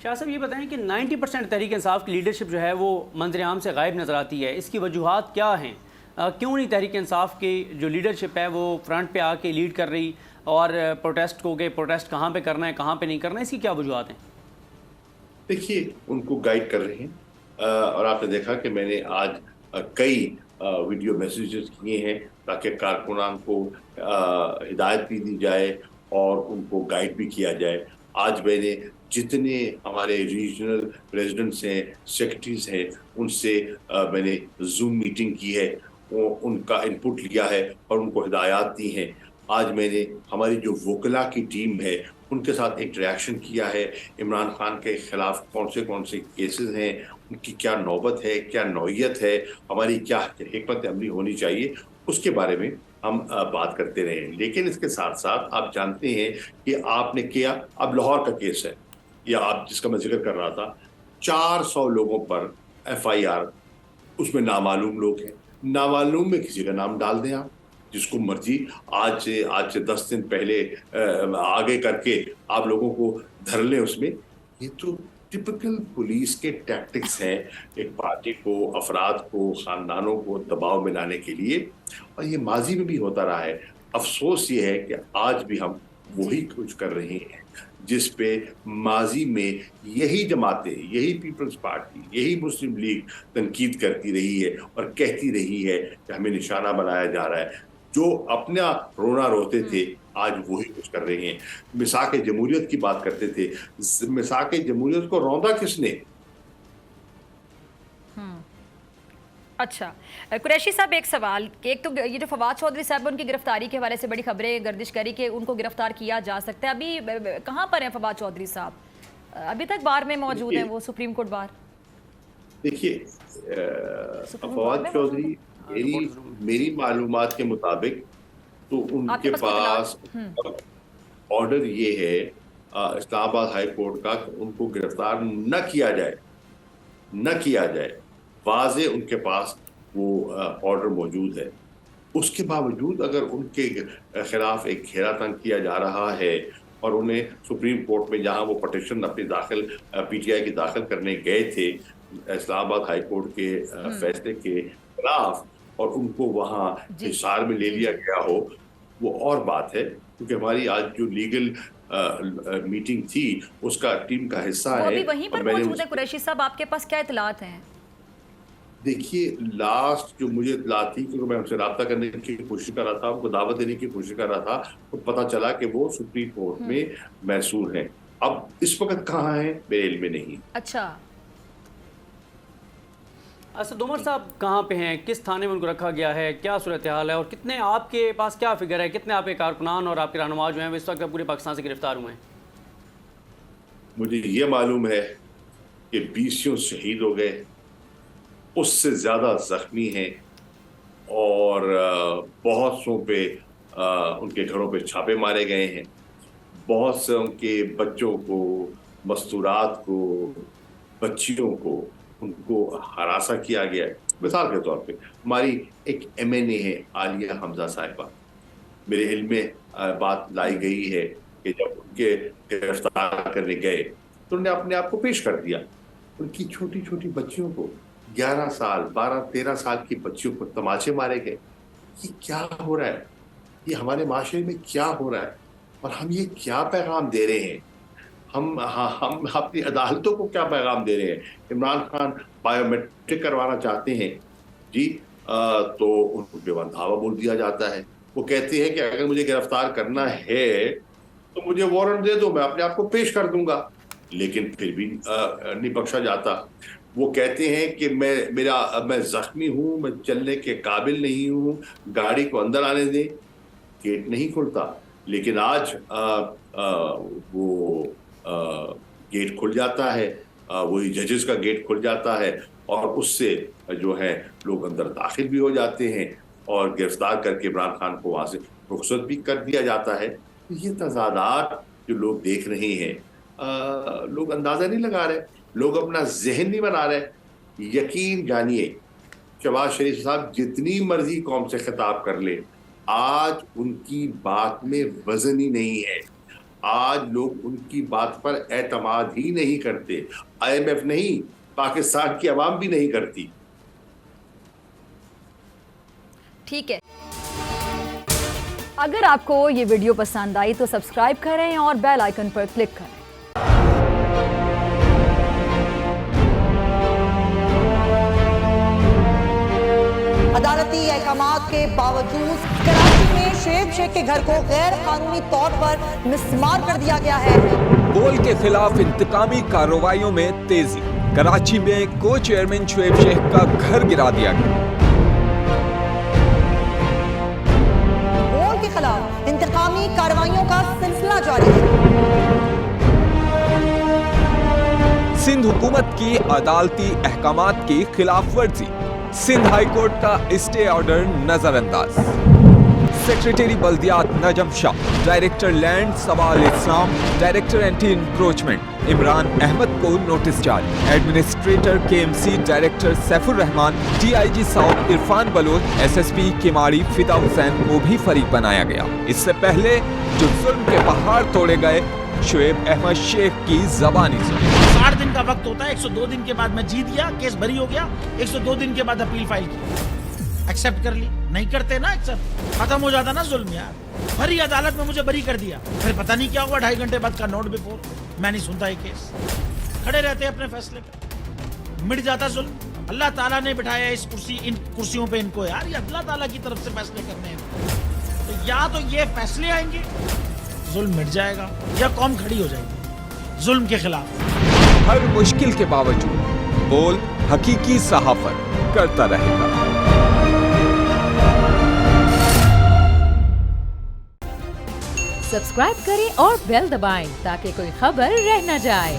شاہ صاحب یہ بتائیں کہ 90% تحریک انصاف کی لیڈرشپ جو ہے وہ منظر عام سے غائب نظر آتی ہے، اس کی وجوہات کیا ہیں؟ کیوں نہیں تحریک انصاف کی جو لیڈرشپ ہے وہ فرنٹ پہ آ کے لیڈ کر رہی اور پروٹیسٹ کو کہ پروٹیسٹ کہاں پہ کرنا ہے کہاں پہ نہیں کرنا ہے، اس کی کیا وجوہات ہیں؟ دیکھیے ان کو گائیڈ کر رہے ہیں، اور آپ نے دیکھا کہ میں نے آج کئی ویڈیو میسیجز کیے ہیں تاکہ کارکنان کو ہدایت بھی دی جائے اور ان کو گائیڈ بھی کیا جائے۔ آج میں نے جتنے ہمارے ریجنل پریزیڈنٹس ہیں، سیکرٹریز ہیں، ان سے میں نے زوم میٹنگ کی ہے، ان کا انپٹ لیا ہے اور ان کو ہدایات دی ہیں۔ آج میں نے ہماری جو وکلا کی ٹیم ہے ان کے ساتھ انٹریکشن کیا ہے، عمران خان کے خلاف کون سے کیسز ہیں، ان کی کیا نوبت ہے، کیا نوعیت ہے، ہماری کیا حکمت عملی ہونی چاہیے، اس کے بارے میں ہم بات کرتے رہے ہیں۔ لیکن اس کے ساتھ ساتھ آپ جانتے ہیں کہ آپ نے کیا، اب لاہور کا کیس ہے یا آپ جس کا میں ذکر کر رہا تھا، 400 لوگوں پر FIR، اس میں نامعلوم لوگ ہیں، نامعلوم میں کسی کا نام ڈال دیں آپ جس کو مرضی، آج سے 10 دن پہلے آگے کر کے آپ لوگوں کو دھر لیں اس میں۔ یہ تو ٹپکل پولیس کے ٹیکٹکس ہیں، ایک پارٹی کو، افراد کو، خاندانوں کو دباؤ میں لانے کے لیے، اور یہ ماضی میں بھی ہوتا رہا ہے۔ افسوس یہ ہے کہ آج بھی ہم جی وہی کچھ کر رہے ہیں جس پہ ماضی میں یہی جماعتیں، یہی پیپلز پارٹی، یہی مسلم لیگ تنقید کرتی رہی ہے اور کہتی رہی ہے کہ ہمیں نشانہ بنایا جا رہا ہے۔ جو اپنا رونا روتے تھے آج وہی کچھ کر رہے ہیں۔ مساق جمہوریت کی بات کرتے تھے، مساق جمہوریت کو روندا کس نے؟ اچھا قریشی صاحب، ایک سوال کہ ایک تو یہ جو فواد چودھری صاحب ان کی گرفتاری کے حوالے سے بڑی خبریں گردش کری کہ ان کو گرفتار کیا جا سکتا ہے، ابھی کہاں پر ہیں فواد چودھری صاحب؟ ابھی تک بار میں موجود ہیں وہ سپریم کورٹ بار؟ دیکھیے سپریم کورٹ فواد میں موجود چودھری، ہیں؟ میری معلومات کے مطابق تو ان آپ کے کے پاس کوئی پاس اطلاعات؟ آرڈر یہ ہے اسلام آباد ہائی کورٹ کا کہ ان کو گرفتار نہ کیا جائے، نہ کیا جائے۔ واضح ان کے پاس وہ آرڈر موجود ہے، اس کے باوجود اگر ان کے خلاف ایک گھیرا تنگ کیا جا رہا ہے اور انہیں سپریم کورٹ میں جہاں وہ پٹیشن اپنی PTI کی داخل کرنے گئے تھے اسلام آباد ہائی کورٹ کے فیصلے کے خلاف، اور ان کو وہاں جی حصار میں لے جی لیا جی گیا ہو، وہ اور بات ہے۔ کیونکہ ہماری آج جو لیگل میٹنگ تھی اس کا ٹیم کا حصہ وہ ہے ابھی وہیں اور پر میں نے موجود ہیں قریشی صاحب؟ آپ کے پاس کیا اطلاعات ہیں؟ دیکھیے لاسٹ جو مجھے اطلاع تھی، کیونکہ میں ان سے رابطہ کرنے کی کوشش کر رہا تھا، ان کو دعوت دینے کی کوشش کر رہا تھا، تو پتہ چلا کہ وہ سپریم کورٹ میں محصور ہیں۔ اب اس وقت کہاں ہیں میرے علم میں نہیں۔ اچھا اسد عمر صاحب کہاں پہ ہیں؟ کس تھانے میں ان کو رکھا گیا ہے؟ کیا صورتحال ہے؟ اور کتنے آپ کے پاس کیا فگر ہے، کتنے آپ کے کارکنان اور آپ کے رہنما جو ہیں وہ اس وقت پورے پاکستان سے گرفتار ہوئے ہیں؟ مجھے یہ معلوم ہے کہ 20 شہید ہو گئے، اس سے زیادہ زخمی ہیں، اور بہت سو پہ ان کے گھروں پہ چھاپے مارے گئے ہیں، بہت سے ان کے بچوں کو، مستورات کو، بچیوں کو، ان کو ہراساں کیا گیا ہے۔ مثال کے طور پہ ہماری ایک MNA ہے عالیہ حمزہ صاحبہ، میرے علم میں بات لائی گئی ہے کہ جب ان کے گرفتار کرنے گئے تو انہوں نے اپنے آپ کو پیش کر دیا، ان کی چھوٹی چھوٹی بچیوں کو، 11 سال، 12-13 سال کی بچیوں کو تماچے مارے گئے۔ یہ کیا ہو رہا ہے؟ یہ ہمارے معاشرے میں کیا ہو رہا ہے؟ اور ہم یہ کیا پیغام دے رہے ہیں؟ ہم اپنی عدالتوں کو کیا پیغام دے رہے ہیں؟ عمران خان بایو میٹرک کروانا چاہتے ہیں جی، تو ان کو بے دھاوا بول دیا جاتا ہے۔ وہ کہتے ہیں کہ اگر مجھے گرفتار کرنا ہے تو مجھے وارنٹ دے دو، میں اپنے آپ کو پیش کر دوں گا، لیکن پھر بھی نہیں بخشا جاتا۔ وہ کہتے ہیں کہ میں زخمی ہوں، میں چلنے کے قابل نہیں ہوں، گاڑی کو اندر آنے دیں، گیٹ نہیں کھلتا۔ لیکن آج وہ گیٹ کھل جاتا ہے، وہی ججز کا گیٹ کھل جاتا ہے، اور اس سے جو ہے لوگ اندر داخل بھی ہو جاتے ہیں، اور گرفتار کر کے عمران خان کو وہاں سے رخصت بھی کر دیا جاتا ہے۔ یہ تضادات جو لوگ دیکھ رہے ہیں، لوگ اندازہ نہیں لگا رہے، لوگ اپنا ذہن نہیں بنا رہے۔ یقین جانیے شہباز شریف صاحب جتنی مرضی قوم سے خطاب کر لے، آج ان کی بات میں وزن ہی نہیں ہے۔ آج لوگ ان کی بات پر اعتماد ہی نہیں کرتے. IMF نہیں, پاکستان کی عوام بھی نہیں کرتی. ٹھیک ہے, اگر آپ کو یہ ویڈیو پسند آئی تو سبسکرائب کریں اور بیل آئیکن پر کلک کریں. عدالتی احکامات کے باوجود کراچی میں شعیب شیخ کے گھر کو غیر قانونی طور پر مسمار کر دیا گیا ہے. بول کے خلاف انتقامی کارروائیوں میں تیزی. کراچی میں کو چیئرمین شعیب شیخ کا گھر گرا دیا گیا. بول کے خلاف انتقامی کارروائیوں کا سلسلہ جاری ہے. سندھ حکومت کی عدالتی احکامات کی خلاف ورزی. سندھ ہائی کورٹ کا اسٹے آرڈر نظر انداز. سیکریٹری بلدیات نجم شاہ, ڈائریکٹر لینڈ سوال اسلام, director anti encroachment Imran Ahmed کو نوٹس جاری. Administrator KMC director Saif ur Rehman, DIG south Irfan Baloch, SSP Keamari Fida Hussain کو بھی فریق بنایا گیا. اس سے پہلے جو ظلم کے پہاڑ توڑے گئے, شعیب احمد شیخ کی زبانی سنی. 60 دن کا وقت ہوتا ہے, 102 دن کے بعد میں جیت گیا, کیس بری ہو گیا, 102 دن کے بعد اپیل فائل کی, ایکسیپٹ کر لی. نہیں کرتے نا ایکسیپٹ, ختم ہو جاتا نا ظلم یار. بھری عدالت میں مجھے بری کر دیا, پھر پتہ نہیں کیا ہوا, 2.5 گھنٹے بعد کا نوٹ بیفور, میں نہیں سنتا یہ کیس. کھڑے رہتے اپنے فیصلے پہ, مٹ جاتا ظلم. اللہ تعالیٰ نے بٹھایا اس ان کرسیوں پہ ان کو یار, یہ اللہ تعالیٰ کی طرف سے فیصلے کرنے ہیں. تو یا تو یہ فیصلے آئیں گے, ظلم مٹ جائے گا, یا قوم کھڑی ہو جائے گی ظلم کے خلاف. ہر مشکل کے باوجود بول حقیقی صحافت کرتا رہے گا. سبسکرائب کریں اور بیل دبائیں تاکہ کوئی خبر رہ نہ جائے.